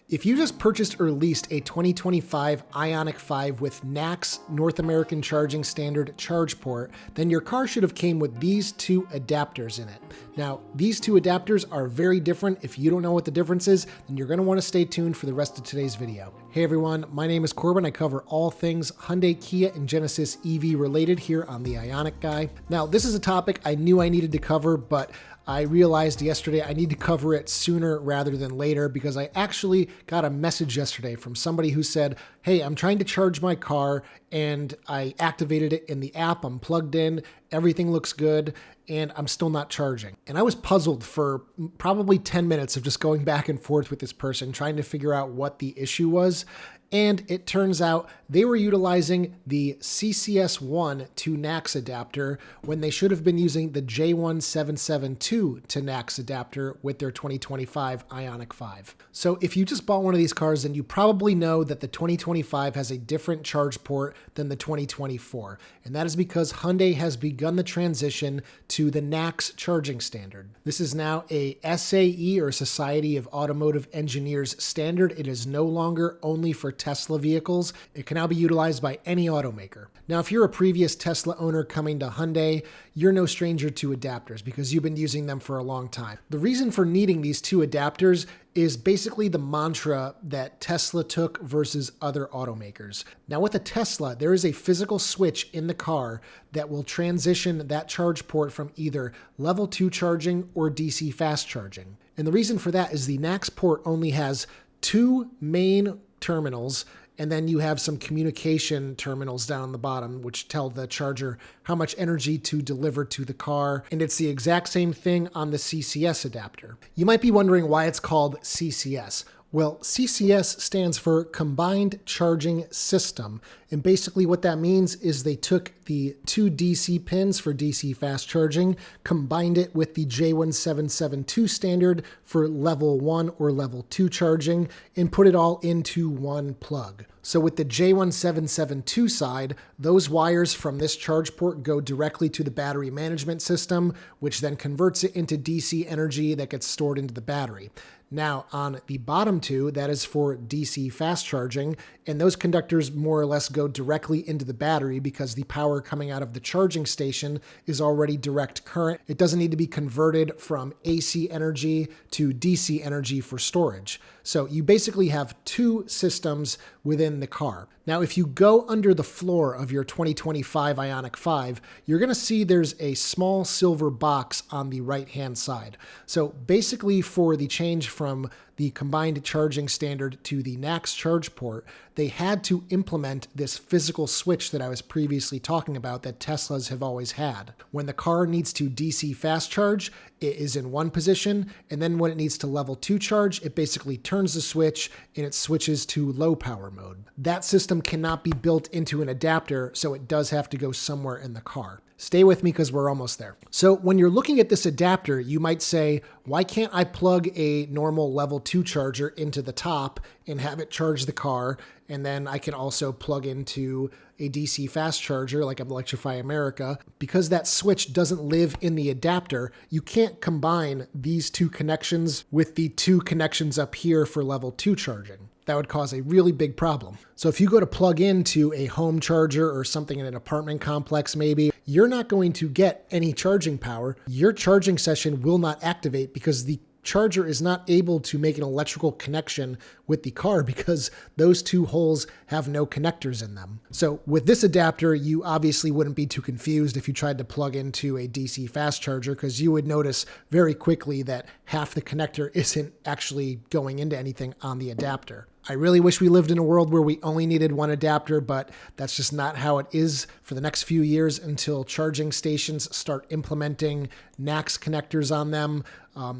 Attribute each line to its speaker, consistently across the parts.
Speaker 1: If you just purchased or leased a 2025 Ioniq 5 with NACS North American Charging Standard charge port, then your car should have came with these two adapters in it. Now, these two adapters are very different. If you don't know what the difference is, then you're going to want to stay tuned for the rest of today's video. Hey everyone, my name is Corbin. I cover all things Hyundai, Kia, and Genesis EV related here on the Ioniq Guy. Now, this is a topic I knew I needed to cover, but I realized yesterday I need to cover it sooner rather than later because I actually got a message yesterday from somebody who said, hey, I'm trying to charge my car and I activated it in the app. I'm plugged in, everything looks good, and I'm still not charging. And I was puzzled for probably 10 minutes of just going back and forth with this person, trying to figure out what the issue was. And it turns out they were utilizing the CCS1 to NACS adapter when they should have been using the J1772 to NACS adapter with their 2025 Ioniq 5. So if you just bought one of these cars, then you probably know that the 2025 has a different charge port than the 2024. And that is because Hyundai has begun the transition to the NACS charging standard. This is now a SAE, or Society of Automotive Engineers standard. It is no longer only for Tesla vehicles. It can now be utilized by any automaker. Now, if you're a previous Tesla owner coming to Hyundai, you're no stranger to adapters because you've been using them for a long time. The reason for needing these two adapters is basically the mantra that Tesla took versus other automakers. Now with a Tesla, there is a physical switch in the car that will transition that charge port from either level 2 charging or DC fast charging. And the reason for that is the NACS port only has two main terminals, and then you have some communication terminals down on the bottom, which tell the charger how much energy to deliver to the car. And it's the exact same thing on the CCS adapter. You might be wondering why it's called CCS. Well, CCS stands for Combined Charging System. And basically what that means is they took the two DC pins for DC fast charging, combined it with the J1772 standard for level 1 or level 2 charging, and put it all into one plug. So with the J1772 side, those wires from this charge port go directly to the battery management system, which then converts it into DC energy that gets stored into the battery. Now on the bottom two, that is for DC fast charging, and those conductors more or less go directly into the battery because the power coming out of the charging station is already direct current. It doesn't need to be converted from AC energy to DC energy for storage. So you basically have two systems within the car. Now, if you go under the floor of your 2025 Ioniq 5, you're going to see there's a small silver box on the right-hand side. So basically for the change from the combined charging standard to the NACS charge port, they had to implement this physical switch that I was previously talking about that Teslas have always had. When the car needs to DC fast charge, it is in one position, and then when it needs to level 2 charge, it basically turns the switch and it switches to low power mode. That system cannot be built into an adapter, so it does have to go somewhere in the car. Stay with me because we're almost there. So when you're looking at this adapter, you might say, why can't I plug a normal level 2 charger into the top and have it charge the car? And then I can also plug into a DC fast charger like Electrify America. Because that switch doesn't live in the adapter, you can't combine these two connections with the two connections up here for level 2 charging. That would cause a really big problem. So if you go to plug into a home charger or something in an apartment complex maybe, you're not going to get any charging power. Your charging session will not activate because the charger is not able to make an electrical connection with the car because those two holes have no connectors in them. So with this adapter, you obviously wouldn't be too confused if you tried to plug into a DC fast charger because you would notice very quickly that half the connector isn't actually going into anything on the adapter. I really wish we lived in a world where we only needed one adapter, but that's just not how it is for the next few years until charging stations start implementing NACS connectors on them.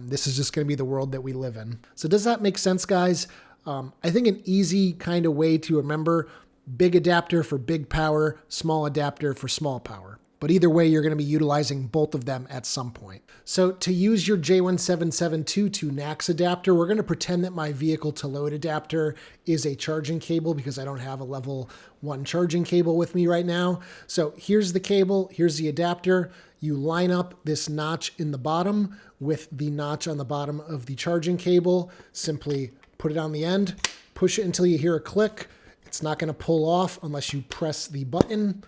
Speaker 1: This is just going to be the world that we live in. So does that make sense, guys? I think an easy kind of way to remember: big adapter for big power, small adapter for small power. But either way, you're going to be utilizing both of them at some point. So to use your J1772 to NACS adapter, we're going to pretend that my vehicle to load adapter is a charging cable because I don't have a level 1 charging cable with me right now. So here's the cable, here's the adapter. You line up this notch in the bottom with the notch on the bottom of the charging cable, simply Put it on the end, push it until you hear a click. It's not going to pull off unless you press the button.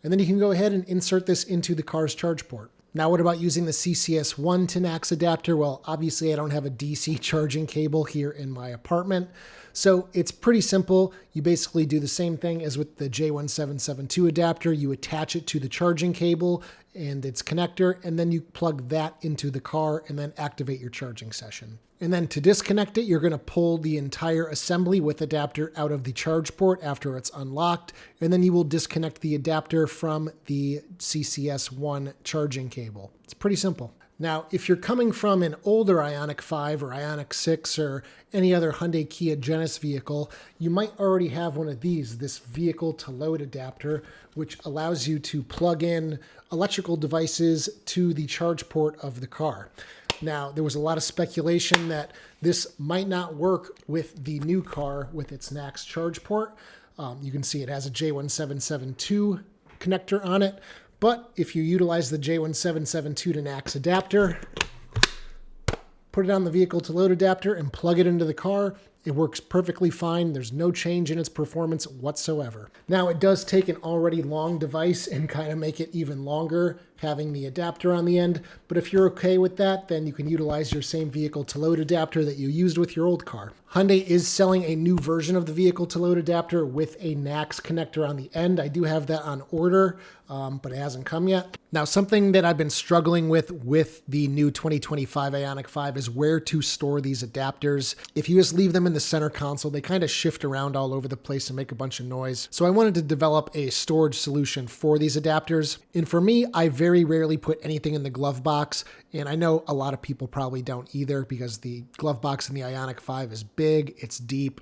Speaker 1: And then you can go ahead and insert this into the car's charge port. Now, what about using the CCS1 to NACS adapter? Well, obviously I don't have a DC charging cable here in my apartment. So it's pretty simple. You basically do the same thing as with the J1772 adapter. You attach it to the charging cable and its connector, and then you plug that into the car and then activate your charging session. And then to disconnect it, you're going to pull the entire assembly with adapter out of the charge port after it's unlocked, and then you will disconnect the adapter from the CCS1 charging cable. It's pretty simple. Now, if you're coming from an older Ioniq 5 or Ioniq 6 or any other Hyundai Kia Genesis vehicle, you might already have one of these, this vehicle to load adapter, which allows you to plug in electrical devices to the charge port of the car. Now, there was a lot of speculation that this might not work with the new car with its NACS charge port. You can see it has a J1772 connector on it. But if you utilize the J1772 to NACS adapter, put it on the vehicle to load adapter and plug it into the car, it works perfectly fine. There's no change in its performance whatsoever. Now, it does take an already long device and kind of make it even longer, having the adapter on the end. But if you're okay with that, then you can utilize your same vehicle to load adapter that you used with your old car. Hyundai is selling a new version of the vehicle to load adapter with a NACS connector on the end. I do have that on order, but it hasn't come yet. Now, something that I've been struggling with the new 2025 Ioniq 5 is where to store these adapters. If you just leave them in the center console, they kind of shift around all over the place and make a bunch of noise. So I wanted to develop a storage solution for these adapters. And for me, I very rarely put anything in the glove box. And I know a lot of people probably don't either, because the glove box in the Ioniq 5 is big, it's deep,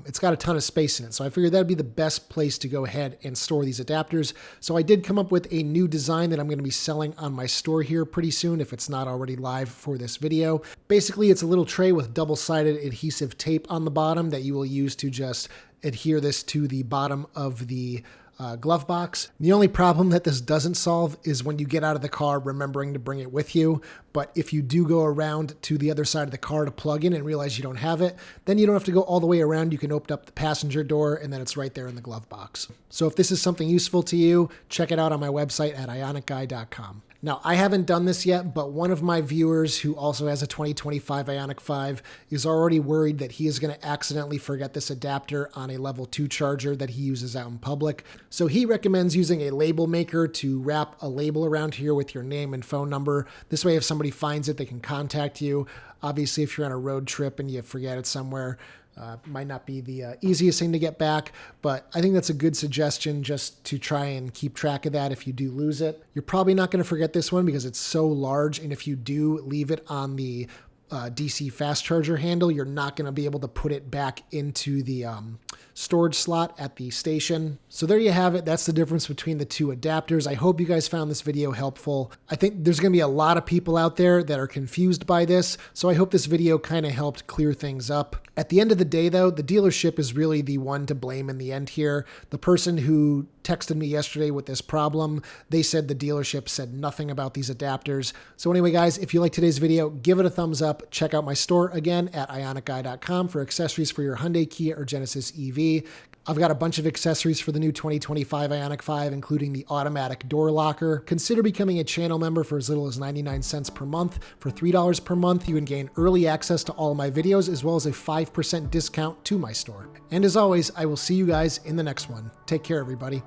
Speaker 1: it's got a ton of space in it. So I figured that'd be the best place to go ahead and store these adapters. So I did come up with a new design that I'm going to be selling on my store here pretty soon, if it's not already live for this video. Basically, it's a little tray with double-sided adhesive tape on the bottom that you will use to just adhere this to the bottom of the glove box. The only problem that this doesn't solve is when you get out of the car remembering to bring it with you. But if you do go around to the other side of the car to plug in and realize you don't have it, then you don't have to go all the way around. You can open up the passenger door and then it's right there in the glove box. So if this is something useful to you, check it out on my website at ioniqguy.com. Now, I haven't done this yet, but one of my viewers who also has a 2025 Ioniq 5 is already worried that he is going to accidentally forget this adapter on a level 2 charger that he uses out in public. So he recommends using a label maker to wrap a label around here with your name and phone number. This way, if somebody finds it, they can contact you. Obviously, if you're on a road trip and you forget it somewhere, might not be the easiest thing to get back, but I think that's a good suggestion just to try and keep track of that if you do lose it. You're probably not going to forget this one because it's so large, and if you do leave it on the DC fast charger handle, you're not going to be able to put it back into the storage slot at the station. So there you have it. That's the difference between the two adapters. I hope you guys found this video helpful. I think there's going to be a lot of people out there that are confused by this, so I hope this video kind of helped clear things up. At the end of the day, though, the dealership is really the one to blame in the end here. The person who texted me yesterday with this problem, they said the dealership said nothing about these adapters. So anyway, guys, if you like today's video, give it a thumbs up. Check out my store again at ioniqguy.com for accessories for your Hyundai, Kia, or Genesis EV. I've got a bunch of accessories for the new 2025 Ioniq 5, including the automatic door locker. Consider becoming a channel member for as little as 99 cents per month. For $3 per month, you can gain early access to all of my videos, as well as a 5% discount to my store. And as always, I will see you guys in the next one. Take care, everybody.